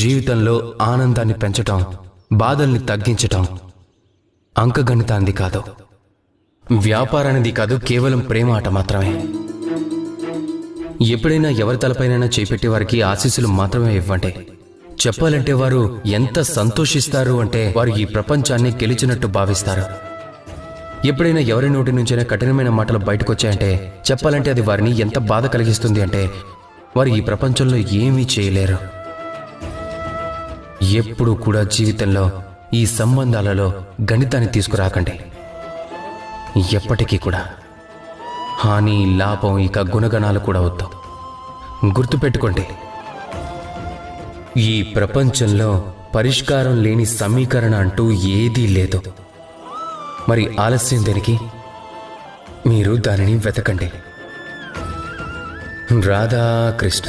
జీవితంలో ఆనందాన్ని పెంచటం, బాధల్ని తగ్గించటం అంకగణితాంది కాదు, వ్యాపారానిది కాదు, కేవలం ప్రేమ ఆట మాత్రమే. ఎప్పుడైనా ఎవరి తలపైనైనా చేపెట్టే వారికి ఆశీస్సులు మాత్రమే ఇవ్వండి. చెప్పాలంటే వారు ఎంత సంతోషిస్తారు అంటే వారు ఈ ప్రపంచాన్ని గెలిచినట్టు భావిస్తారు. ఎప్పుడైనా ఎవరి నోటి నుంచైనా కఠినమైన మాటలు బయటకు వచ్చాయంటే చెప్పాలంటే అది వారిని ఎంత బాధ కలిగిస్తుంది అంటే వారు ఈ ప్రపంచంలో ఏమీ చేయలేరు. ఎప్పుడూ కూడా జీవితంలో ఈ సంబంధాలలో గణితాన్ని తీసుకురాకండి. ఎప్పటికీ కూడా హాని, లాభం, ఇక గుణగణాలు కూడా వద్దు. గుర్తుపెట్టుకోండి, ఈ ప్రపంచంలో పరిష్కారం లేని సమీకరణ అంటూ ఏదీ లేదు. మరి ఆలస్యం దేనికి? మీరు దానిని వెతకండి. రాధాకృష్ణ.